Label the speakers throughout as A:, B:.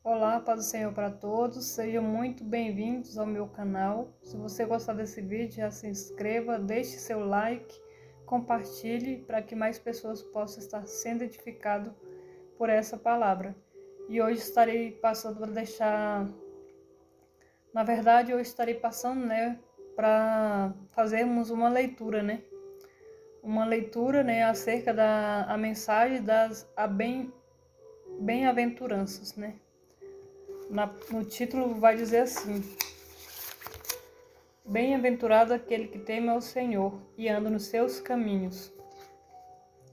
A: Olá, paz do Senhor para todos, sejam muito bem-vindos ao meu canal. Se você gostar desse vídeo, já se inscreva, deixe seu like, compartilhe para que mais pessoas possam estar sendo edificadas por essa palavra. E hoje estarei passando para deixar, na verdade, eu estarei passando, para fazermos uma leitura, acerca da mensagem das bem-aventuranças, No título vai dizer assim: Bem-aventurado aquele que teme ao Senhor e anda nos seus caminhos.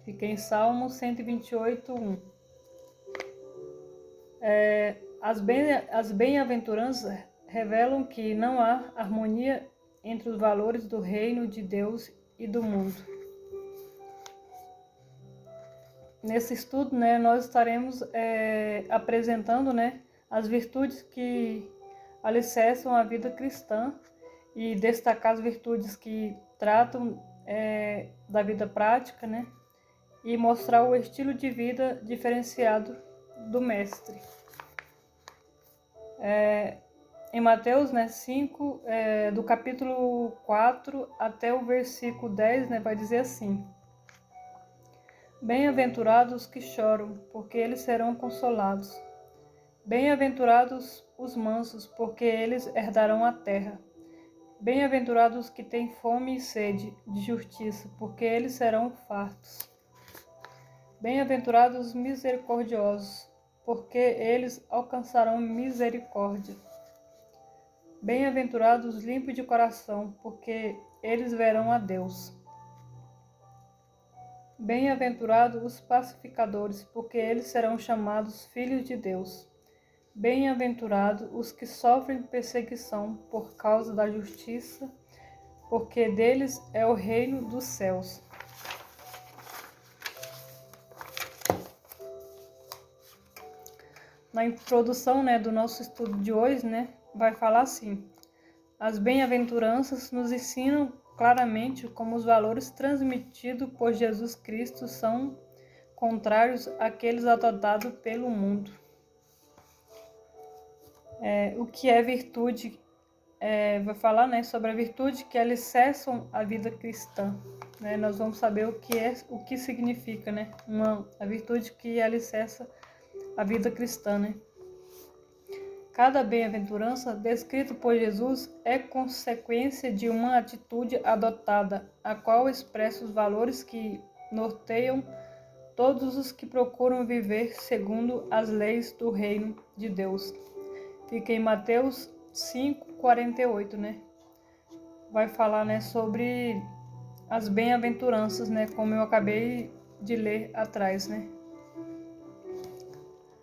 A: Fica em Salmo 128:1. As bem-aventuranças revelam que não há harmonia entre os valores do reino de Deus e do mundo. Nesse estudo, nós estaremos apresentando, as virtudes que alicerçam a vida cristã e destacar as virtudes que tratam da vida prática, e mostrar o estilo de vida diferenciado do mestre. Em Mateus 5, do capítulo 4 até o versículo 10, vai dizer assim: Bem-aventurados os que choram, porque eles serão consolados. Bem-aventurados os mansos, porque eles herdarão a terra. Bem-aventurados os que têm fome e sede de justiça, porque eles serão fartos. Bem-aventurados os misericordiosos, porque eles alcançarão misericórdia. Bem-aventurados os limpos de coração, porque eles verão a Deus. Bem-aventurados os pacificadores, porque eles serão chamados filhos de Deus. Bem-aventurados os que sofrem perseguição por causa da justiça, porque deles é o reino dos céus. Na introdução, do nosso estudo de hoje, vai falar assim: as bem-aventuranças nos ensinam claramente como os valores transmitidos por Jesus Cristo são contrários àqueles adotados pelo mundo. O que é virtude? Vai falar sobre a virtude que alicerçam a vida cristã. Nós vamos saber o que significa, a virtude que alicerça a vida cristã. Cada bem-aventurança descrito por Jesus é consequência de uma atitude adotada, a qual expressa os valores que norteiam todos os que procuram viver segundo as leis do reino de Deus. Fica em Mateus 5:48, Vai falar, sobre as bem-aventuranças, como eu acabei de ler atrás,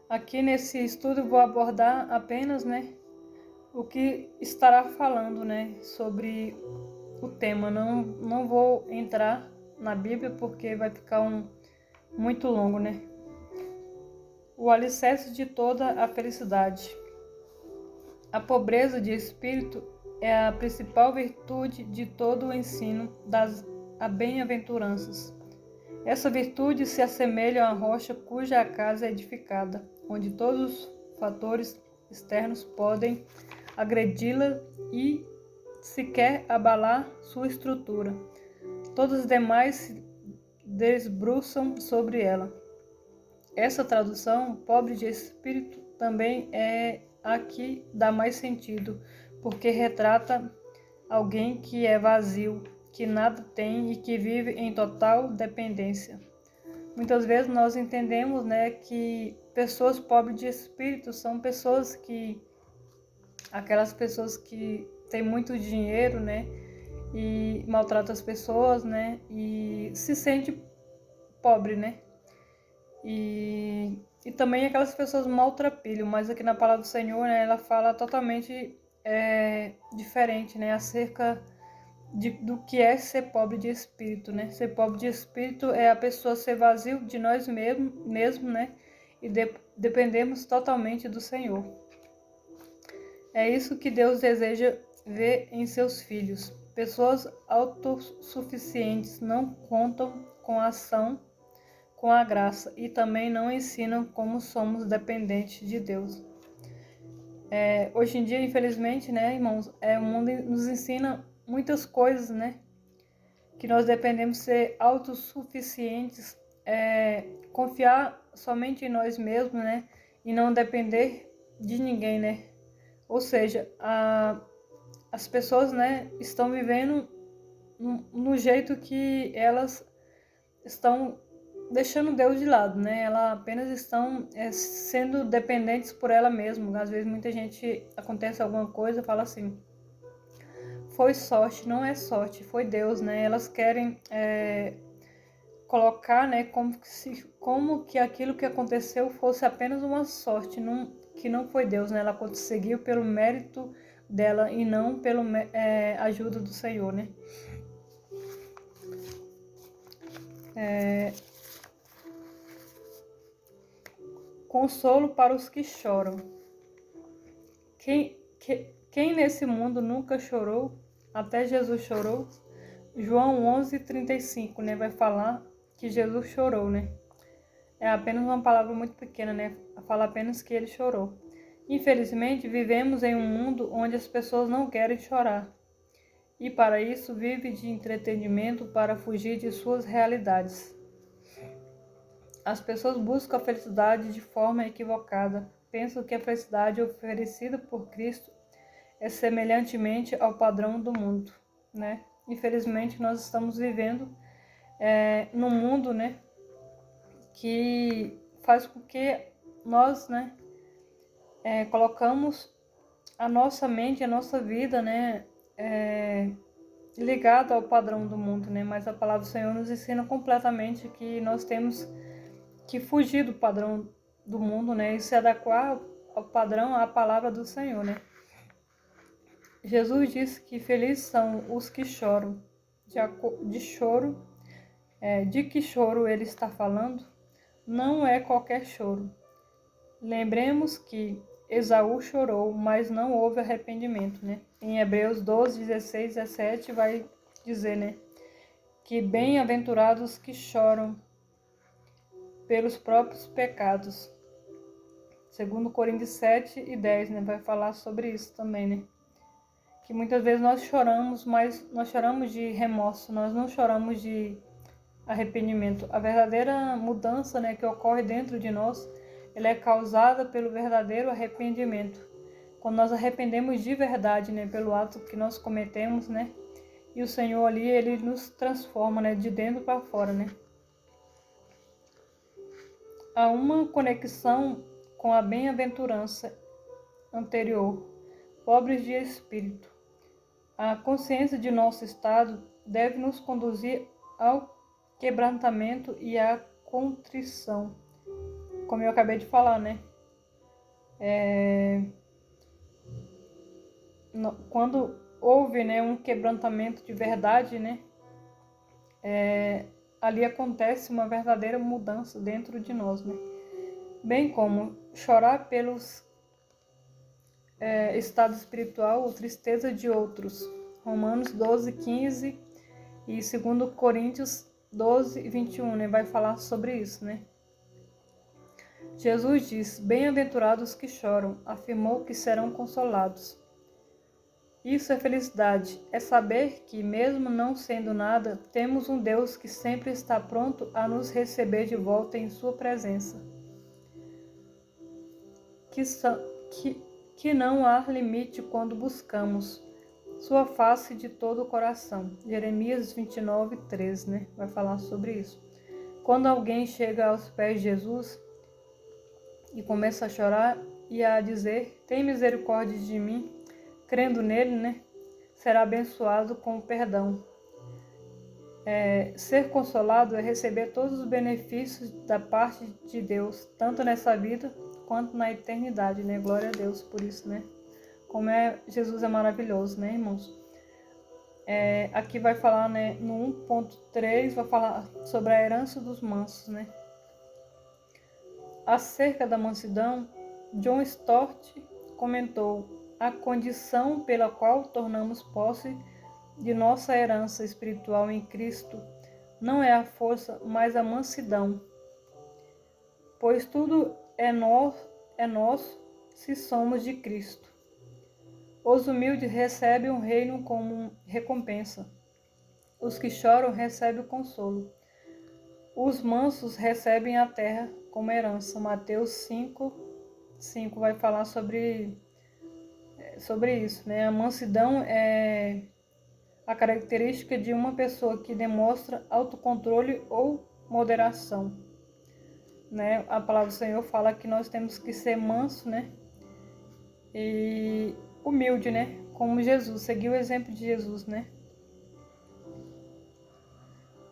A: Aqui nesse estudo eu vou abordar apenas, o que estará falando, sobre o tema. Não vou entrar na Bíblia porque vai ficar muito longo, O alicerce de toda a felicidade. A pobreza de espírito é a principal virtude de todo o ensino das bem-aventuranças. Essa virtude se assemelha a uma rocha cuja casa é edificada, onde todos os fatores externos podem agredi-la e sequer abalar sua estrutura. Todos os demais se debruçam sobre ela. Essa tradução, pobre de espírito, também é a que dá mais sentido, porque retrata alguém que é vazio, que nada tem e que vive em total dependência. Muitas vezes nós entendemos, que pessoas pobres de espírito são aquelas pessoas que têm muito dinheiro, e maltratam as pessoas, e se sente pobre, E também aquelas pessoas maltrapilham, mas aqui na palavra do Senhor, ela fala totalmente diferente, acerca do que é ser pobre de espírito, Ser pobre de espírito é a pessoa ser vazio de nós mesmos, e dependemos totalmente do Senhor. É isso que Deus deseja ver em seus filhos. Pessoas autossuficientes não contam com a ação, com a graça, e também não ensinam como somos dependentes de Deus. Hoje em dia, infelizmente, né, irmãos, o mundo nos ensina muitas coisas, né? Que nós dependemos ser autossuficientes, confiar somente em nós mesmos, né? E não depender de ninguém, né? Ou seja, as pessoas, né, estão vivendo no jeito que elas estão deixando Deus de lado, né? Elas apenas estão sendo dependentes por ela mesma. Às vezes muita gente acontece alguma coisa e fala assim: foi sorte, não é sorte, foi Deus, né? Elas querem colocar, né, como que aquilo que aconteceu fosse apenas uma sorte, que não foi Deus, né? Ela conseguiu pelo mérito dela e não pela ajuda do Senhor, né? Consolo para os que choram. Quem nesse mundo nunca chorou? Até Jesus chorou. João 11:35, né? Vai falar que Jesus chorou, né? É apenas uma palavra muito pequena, né? Fala apenas que ele chorou. Infelizmente, vivemos em um mundo onde as pessoas não querem chorar. E para isso vive de entretenimento para fugir de suas realidades. As pessoas buscam a felicidade de forma equivocada. Pensam que a felicidade oferecida por Cristo é semelhantemente ao padrão do mundo, né? Infelizmente, nós estamos vivendo num mundo, né, que faz com que nós, né, colocamos a nossa mente, a nossa vida, né, ligado ao padrão do mundo, né? Mas a palavra do Senhor nos ensina completamente que nós temos que fugir do padrão do mundo, né? E se adequar ao padrão, à palavra do Senhor, né? Jesus disse que felizes são os que choram. De que choro ele está falando? Não é qualquer choro. Lembremos que Esaú chorou, mas não houve arrependimento, né? Em Hebreus 12:16, 17 vai dizer, né, que bem-aventurados que choram pelos próprios pecados. Segundo Coríntios 7:10, né, vai falar sobre isso também, né? Que muitas vezes nós choramos, mas nós choramos de remorso, nós não choramos de arrependimento. A verdadeira mudança, né, que ocorre dentro de nós, ela é causada pelo verdadeiro arrependimento. Quando nós arrependemos de verdade, né, pelo ato que nós cometemos, né, e o Senhor ali, ele nos transforma, né, de dentro para fora, né. Há uma conexão com a bem-aventurança anterior, pobres de espírito. A consciência de nosso estado deve nos conduzir ao quebrantamento e à contrição. Como eu acabei de falar, né? Quando houve, né, um quebrantamento de verdade, né? Ali acontece uma verdadeira mudança dentro de nós, né? Bem como chorar pelos estado espiritual ou tristeza de outros. Romanos 12:15 e 2 Coríntios 12:21, né? Vai falar sobre isso, né? Jesus diz: bem-aventurados que choram, afirmou que serão consolados. Isso é felicidade, é saber que, mesmo não sendo nada, temos um Deus que sempre está pronto a nos receber de volta em sua presença. Que não há limite quando buscamos sua face de todo o coração. Jeremias 29:13, né? Vai falar sobre isso. Quando alguém chega aos pés de Jesus e começa a chorar e a dizer: tem misericórdia de mim, crendo nele, né, será abençoado com o perdão. Ser consolado é receber todos os benefícios da parte de Deus, tanto nessa vida quanto na eternidade, né? Glória a Deus por isso, né? Como Jesus é maravilhoso, né, irmãos? Aqui vai falar, né, no 1.3, vai falar sobre a herança dos mansos, né? Acerca da mansidão, John Stott comentou: a condição pela qual tornamos posse de nossa herança espiritual em Cristo não é a força, mas a mansidão. Pois tudo é nosso se somos de Cristo. Os humildes recebem o reino como recompensa. Os que choram recebem o consolo. Os mansos recebem a terra como herança. Mateus 5 vai falar sobre isso, né? A mansidão é a característica de uma pessoa que demonstra autocontrole ou moderação, né? A palavra do Senhor fala que nós temos que ser manso, né? E humilde, né? Como Jesus, seguir o exemplo de Jesus, né?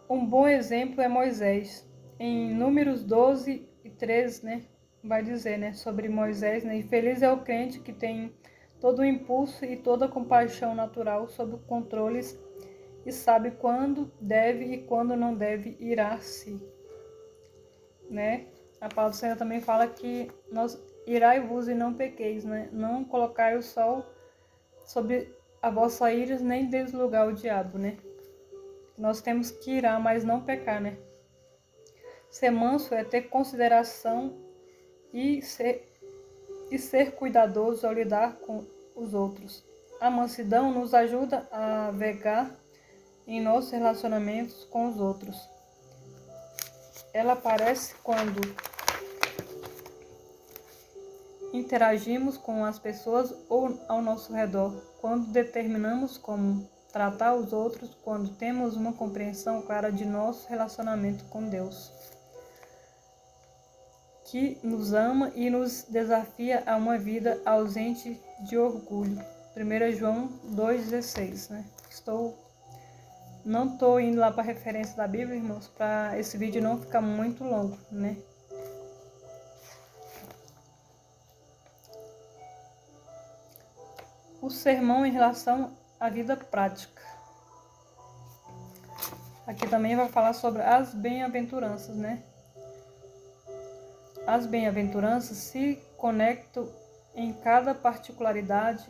A: Um bom exemplo é Moisés. Em Números 12:13, né? Vai dizer, né? Sobre Moisés, né? E feliz é o crente que tem todo o impulso e toda a compaixão natural sob controles e sabe quando deve e quando não deve irar-se, né? A palavra do Senhor também fala que nós irai-vos e não pequeis, né? Não colocai o sol sobre a vossa ira, nem deslugar o diabo, né? Nós temos que irar, mas não pecar, né? Ser manso é ter consideração e ser cuidadoso ao lidar com os outros. A mansidão nos ajuda a vegar em nossos relacionamentos com os outros. Ela aparece quando interagimos com as pessoas ou ao nosso redor, quando determinamos como tratar os outros, quando temos uma compreensão clara de nosso relacionamento com Deus, que nos ama e nos desafia a uma vida ausente de orgulho. 1 João 2,16, né? Não estou indo lá para a referência da Bíblia, irmãos, para esse vídeo não ficar muito longo, né? O sermão em relação à vida prática. Aqui também vai falar sobre as bem-aventuranças, né? As bem-aventuranças se conectam em cada particularidade,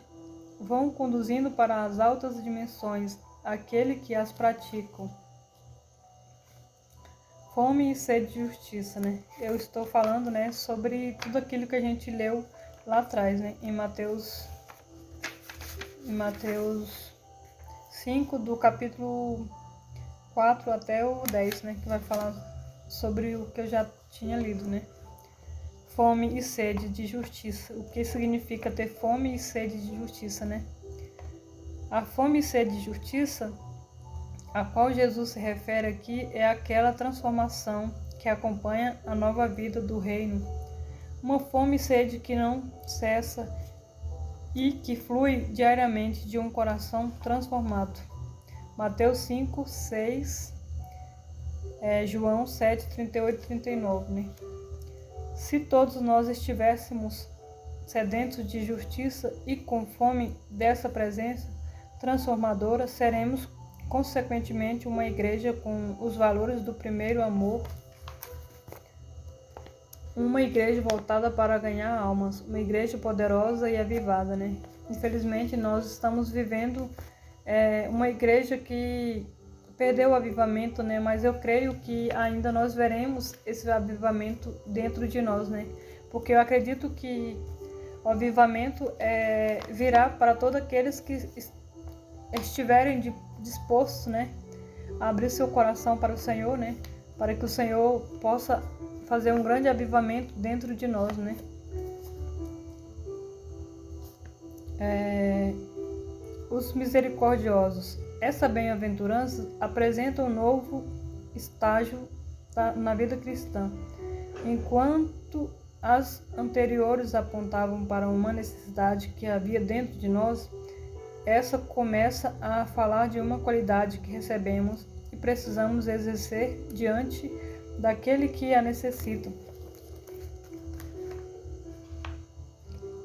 A: vão conduzindo para as altas dimensões aquele que as praticam. Fome e sede de justiça, né? Eu estou falando, né, sobre tudo aquilo que a gente leu lá atrás, né? Em Mateus 5, do capítulo 4 até o 10, né? Que vai falar sobre o que eu já tinha lido, né? Fome e sede de justiça. O que significa ter fome e sede de justiça, né? A fome e sede de justiça a qual Jesus se refere aqui é aquela transformação que acompanha a nova vida do reino. Uma fome e sede que não cessa e que flui diariamente de um coração transformado. Mateus 5, 6, João 7, 38 e 39, né? Se todos nós estivéssemos sedentos de justiça e com fome dessa presença transformadora, seremos consequentemente uma igreja com os valores do primeiro amor, uma igreja voltada para ganhar almas, uma igreja poderosa e avivada, né? Infelizmente nós estamos vivendo uma igreja que perdeu o avivamento, né? Mas eu creio que ainda nós veremos esse avivamento dentro de nós, né? Porque eu acredito que o avivamento virá para todos aqueles que estiverem dispostos, né, a abrir seu coração para o Senhor, né, para que o Senhor possa fazer um grande avivamento dentro de nós, né. Os misericordiosos. Essa bem-aventurança apresenta um novo estágio na vida cristã. Enquanto as anteriores apontavam para uma necessidade que havia dentro de nós, essa começa a falar de uma qualidade que recebemos e precisamos exercer diante daquele que a necessita.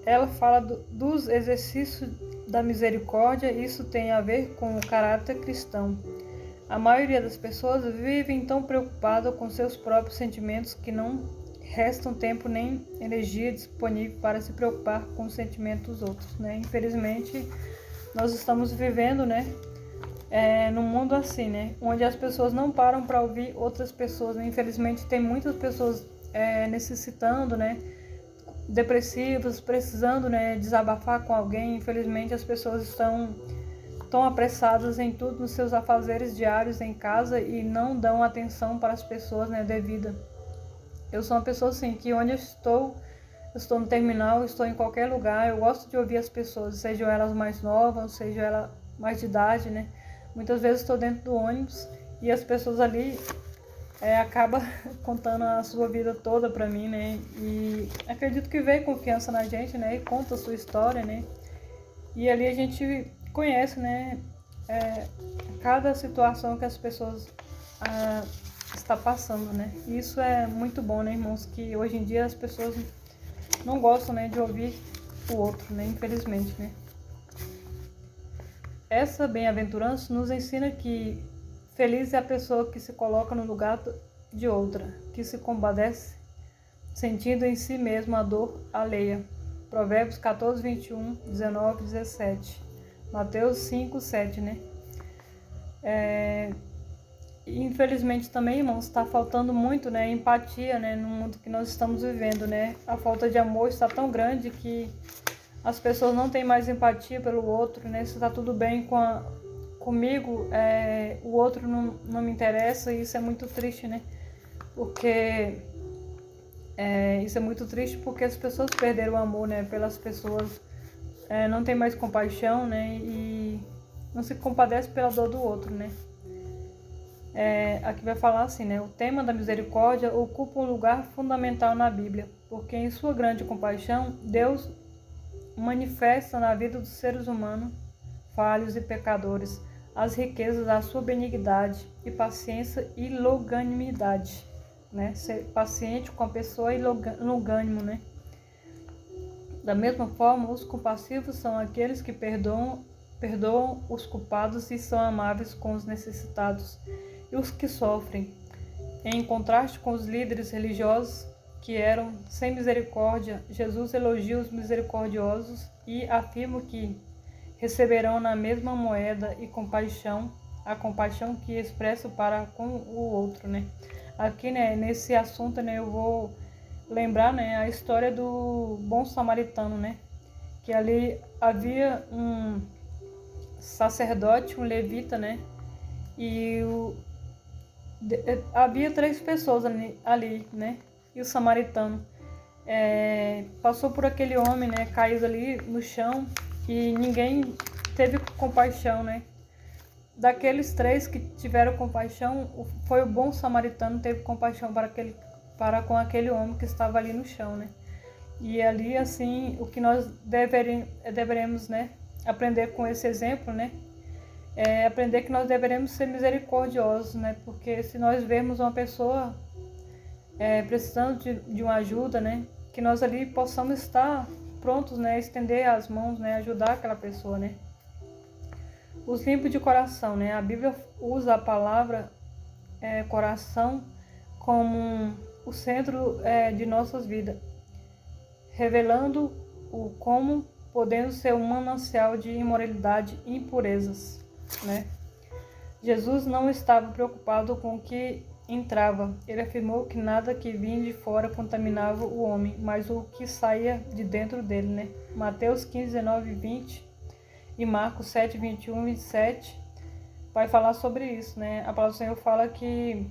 A: Ela fala dos exercícios da misericórdia, e isso tem a ver com o caráter cristão. A maioria das pessoas vive tão preocupada com seus próprios sentimentos que não restam tempo nem energia disponível para se preocupar com os sentimentos dos outros, né? Infelizmente, nós estamos vivendo, né, num mundo assim, né, onde as pessoas não param para ouvir outras pessoas, né? Infelizmente tem muitas pessoas necessitando, né, depressivos, precisando, né, desabafar com alguém. Infelizmente as pessoas estão tão apressadas em tudo nos seus afazeres diários em casa e não dão atenção para as pessoas, né, devida. Eu sou uma pessoa assim, que onde eu estou no terminal, estou em qualquer lugar, eu gosto de ouvir as pessoas, sejam elas mais novas, sejam elas mais de idade, né. Muitas vezes estou dentro do ônibus e as pessoas ali acaba contando a sua vida toda para mim, né, e acredito que vê confiança na gente, né, e conta a sua história, né, e ali a gente conhece, né, cada situação que as pessoas está passando, né, e isso é muito bom, né, irmãos, que hoje em dia as pessoas não gostam, né, de ouvir o outro, né, infelizmente, né. Essa bem-aventurança nos ensina que feliz é a pessoa que se coloca no lugar de outra, que se compadece, sentindo em si mesma a dor alheia. Provérbios 14, 21, 19, 17. Mateus 5, 7, né? Infelizmente também, irmãos, está faltando muito, né, empatia, né, no mundo que nós estamos vivendo, né? A falta de amor está tão grande que as pessoas não têm mais empatia pelo outro, né? Se está tudo bem comigo, o outro não me interessa, e isso é muito triste, né? Porque isso é muito triste porque as pessoas perderam o amor, né, pelas pessoas, não tem mais compaixão, né, e não se compadece pela dor do outro, né. Aqui vai falar assim, né, o tema da misericórdia ocupa um lugar fundamental na Bíblia, porque em sua grande compaixão, Deus manifesta na vida dos seres humanos, falhos e pecadores, as riquezas da sua benignidade e paciência e longanimidade, né? Ser paciente com a pessoa e longânimo, né? Da mesma forma, os compassivos são aqueles que perdoam os culpados e são amáveis com os necessitados e os que sofrem. Em contraste com os líderes religiosos que eram sem misericórdia, Jesus elogia os misericordiosos e afirma que receberão na mesma moeda e compaixão, a compaixão que expresso para com o outro, né? Aqui, né, nesse assunto, né, eu vou lembrar, né, a história do bom samaritano, né? Que ali havia um sacerdote, um levita, né? E havia 3 pessoas ali, né? E o samaritano passou por aquele homem, né, caído ali no chão, e ninguém teve compaixão, né? Daqueles 3 que tiveram compaixão, foi o bom samaritano que teve compaixão para com aquele homem que estava ali no chão, né? E ali, assim, o que nós deveremos, né, aprender com esse exemplo, né? Aprender que nós deveremos ser misericordiosos, né? Porque se nós vermos uma pessoa precisando de uma ajuda, né, que nós ali possamos estar prontos, né, estender as mãos, né, ajudar aquela pessoa, né. Os limpos de coração, né, a Bíblia usa a palavra coração como o centro de nossas vidas, revelando como podendo ser um manancial de imoralidade e impurezas, né. Jesus não estava preocupado com o que entrava. Ele afirmou que nada que vinha de fora contaminava o homem, mas o que saía de dentro dele, né? Mateus 15, 19 e 20 e Marcos 7, 21 e 27 vai falar sobre isso, né? A palavra do Senhor fala que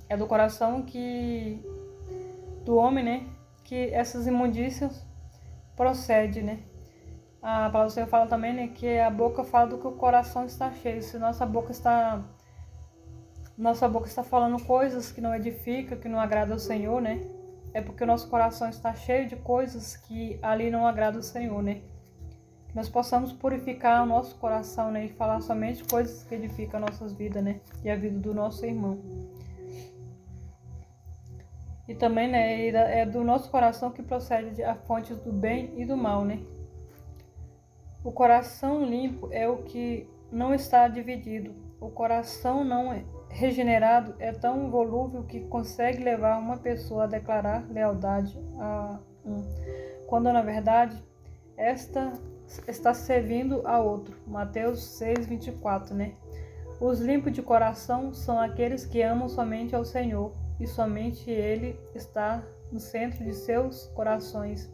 A: é do coração do homem, né, que essas imundícias procedem, né? A palavra do Senhor fala também, né, que a boca fala do que o coração está cheio. Se nossa boca está falando coisas que não edificam, que não agradam ao Senhor, né? É porque o nosso coração está cheio de coisas que ali não agradam ao Senhor, né? Que nós possamos purificar o nosso coração, né? E falar somente coisas que edificam nossas vidas, né? E a vida do nosso irmão. E também, né, é do nosso coração que procede a fonte do bem e do mal, né? O coração limpo é o que não está dividido. O coração não regenerado é tão volúvel que consegue levar uma pessoa a declarar lealdade a quando na verdade esta está servindo a outro. Mateus 6, 24, né? Os limpos de coração são aqueles que amam somente ao Senhor, e somente Ele está no centro de seus corações.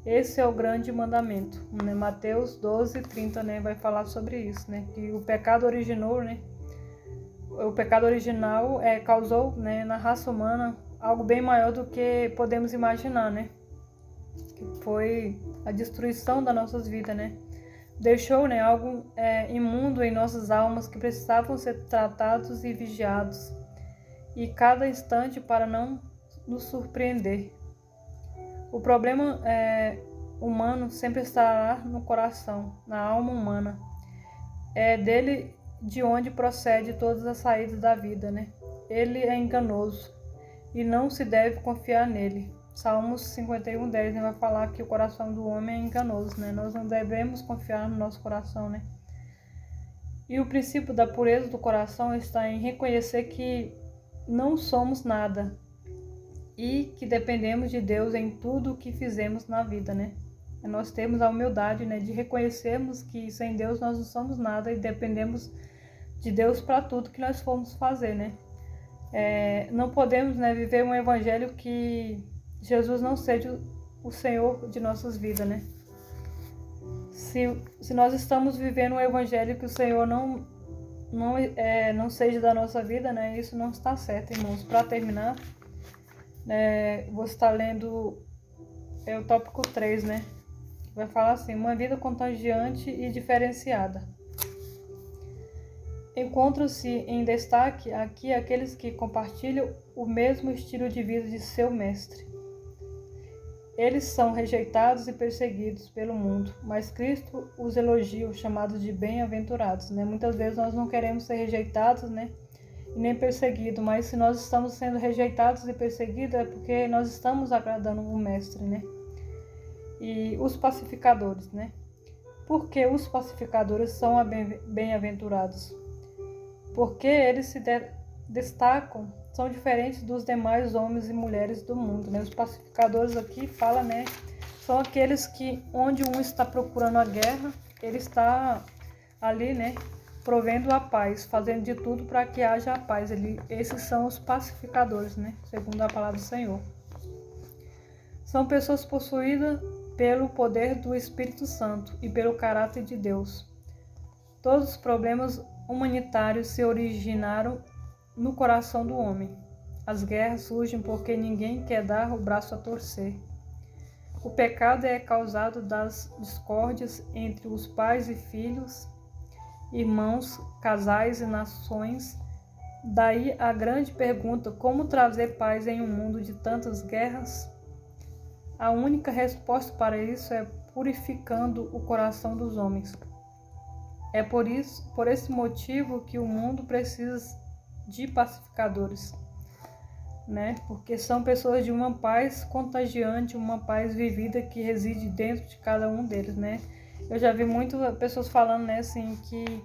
A: Esse é o grande mandamento, né? Mateus 12:30, né, vai falar sobre isso, né? Que o pecado originou, né? O pecado original causou, né, na raça humana algo bem maior do que podemos imaginar, né? Que foi a destruição das nossas vidas, né? Deixou, né, algo imundo em nossas almas que precisavam ser tratados e vigiados, e cada instante para não nos surpreender. O problema humano sempre estará no coração, na alma humana. É dele de onde procede todas as saídas da vida, né? Ele é enganoso e não se deve confiar nele. Salmos 51:10, né, vai falar que o coração do homem é enganoso, né? Nós não devemos confiar no nosso coração, né? E o princípio da pureza do coração está em reconhecer que não somos nada e que dependemos de Deus em tudo o que fizemos na vida, né? Nós temos a humildade, né, de reconhecermos que sem Deus nós não somos nada e dependemos de Deus para tudo que nós formos fazer, né? Não podemos, né, viver um evangelho que Jesus não seja o Senhor de nossas vidas, né? Se nós estamos vivendo um evangelho que o Senhor não seja da nossa vida, né? Isso não está certo, irmãos. Para terminar, vou estar lendo o tópico 3, né? Vai falar assim: uma vida contagiante e diferenciada. Encontram-se em destaque aqui aqueles que compartilham o mesmo estilo de vida de seu mestre. Eles são rejeitados e perseguidos pelo mundo, mas Cristo os elogia, chamados de bem-aventurados, né? Muitas vezes nós não queremos ser rejeitados, né? E nem perseguidos, mas se nós estamos sendo rejeitados e perseguidos é porque nós estamos agradando o mestre, né? E os pacificadores, né? Porque os pacificadores são bem-aventurados? Porque eles se destacam, são diferentes dos demais homens e mulheres do mundo, né? Os pacificadores aqui fala, né? São aqueles que, onde um está procurando a guerra, ele está ali, né? Provendo a paz, fazendo de tudo para que haja a paz. Esses são os pacificadores, né? Segundo a palavra do Senhor. São pessoas possuídas pelo poder do Espírito Santo e pelo caráter de Deus. Todos os problemas humanitários se originaram no coração do homem. As guerras surgem porque ninguém quer dar o braço a torcer. O pecado é causado das discórdias entre os pais e filhos, irmãos, casais e nações. Daí a grande pergunta: como trazer paz em um mundo de tantas guerras? A única resposta para isso é purificando o coração dos homens. É por esse motivo que o mundo precisa de pacificadores, né? Porque são pessoas de uma paz contagiante, uma paz vivida que reside dentro de cada um deles, né? Eu já vi muitas pessoas falando, né, assim, que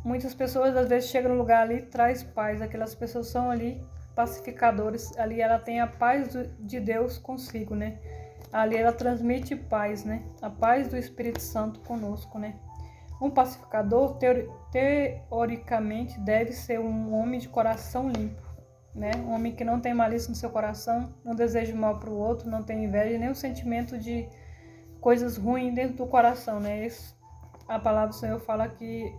A: muitas pessoas às vezes chegam no lugar ali e traz paz. Aquelas pessoas são ali pacificadores, ali ela tem a paz de Deus consigo, né? Ali ela transmite paz, né? A paz do Espírito Santo conosco, né? Um pacificador, teoricamente, deve ser um homem de coração limpo, né? Um homem que não tem malícia no seu coração, não deseja mal para o outro, não tem inveja, nem o sentimento de coisas ruins dentro do coração, né? A palavra do Senhor fala que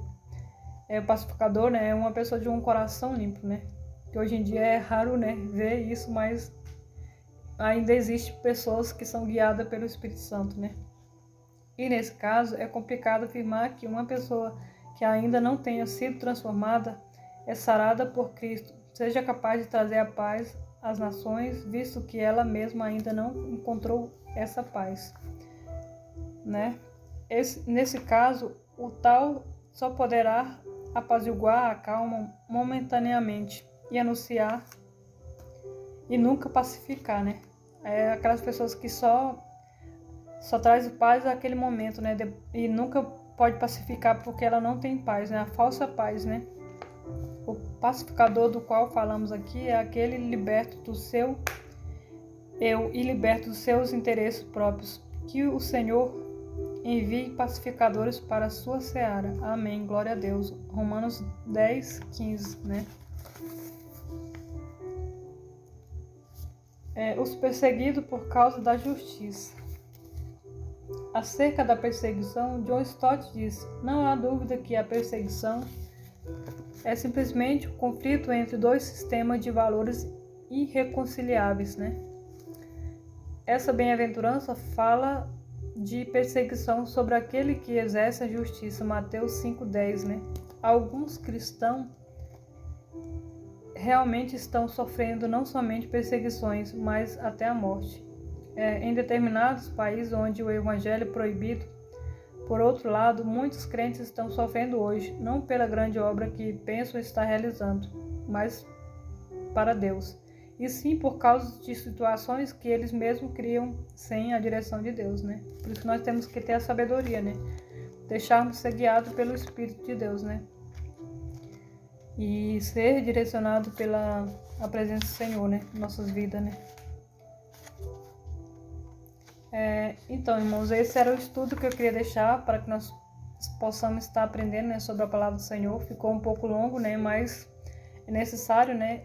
A: o pacificador, né, é uma pessoa de um coração limpo, né? Que hoje em dia é raro, né, ver isso, mas ainda existe pessoas que são guiadas pelo Espírito Santo, né? E nesse caso é complicado afirmar que uma pessoa que ainda não tenha sido transformada é sarada por Cristo, seja capaz de trazer a paz às nações, visto que ela mesma ainda não encontrou essa paz, né? Nesse caso, o tal só poderá apaziguar a calma momentaneamente e anunciar e nunca pacificar, né? Aquelas pessoas que só traz paz naquele momento, né? E nunca pode pacificar porque ela não tem paz, né? A falsa paz, né? O pacificador do qual falamos aqui é aquele liberto do seu eu e liberto dos seus interesses próprios. Que o Senhor envie pacificadores para a sua seara. Amém. Glória a Deus. Romanos 10:15, né? os perseguidos por causa da justiça. Acerca da perseguição, John Stott diz: não há dúvida que a perseguição é simplesmente um conflito entre dois sistemas de valores irreconciliáveis, né? Essa bem-aventurança fala de perseguição sobre aquele que exerce a justiça, Mateus 5,10, né? Alguns cristãos realmente estão sofrendo não somente perseguições, mas até a morte. Em determinados países onde o evangelho é proibido, por outro lado, muitos crentes estão sofrendo hoje, não pela grande obra que pensam estar realizando, mas para Deus, e sim por causa de situações que eles mesmos criam sem a direção de Deus, né? Por isso nós temos que ter a sabedoria, né? Deixarmos ser guiados pelo Espírito de Deus, né? E ser direcionado pela a presença do Senhor, né? Em nossas vidas, né? Então, irmãos, esse era o estudo que eu queria deixar para que nós possamos estar aprendendo, né, sobre a palavra do Senhor. Ficou um pouco longo, né? Mas é necessário, né?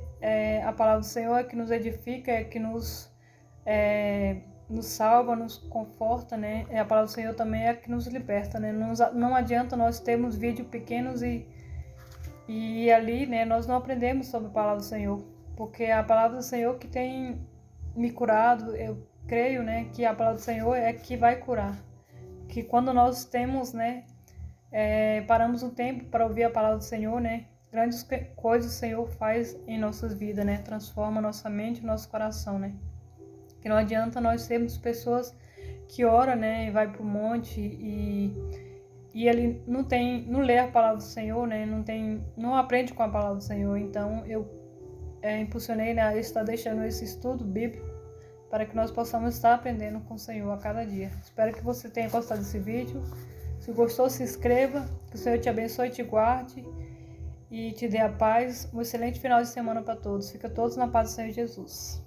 A: A palavra do Senhor é que nos edifica, é que nos salva, nos conforta, né? A palavra do Senhor também é que nos liberta, né? Não adianta nós termos vídeos pequenos e ali, né, nós não aprendemos sobre a palavra do Senhor, porque a palavra do Senhor que tem me curado, eu creio, né, que a palavra do Senhor é que vai curar, que quando nós temos, né, paramos um tempo para ouvir a palavra do Senhor, né, grandes coisas o Senhor faz em nossas vidas, né, transforma nossa mente e nosso coração, né, que não adianta nós sermos pessoas que oram, né, e vai para o monte e ele não lê a palavra do Senhor, né? Não aprende com a palavra do Senhor. Então eu impulsionei, né, a estar deixando esse estudo bíblico para que nós possamos estar aprendendo com o Senhor a cada dia. Espero que você tenha gostado desse vídeo. Se gostou, se inscreva. Que o Senhor te abençoe, te guarde e te dê a paz. Um excelente final de semana para todos. Fica todos na paz do Senhor Jesus.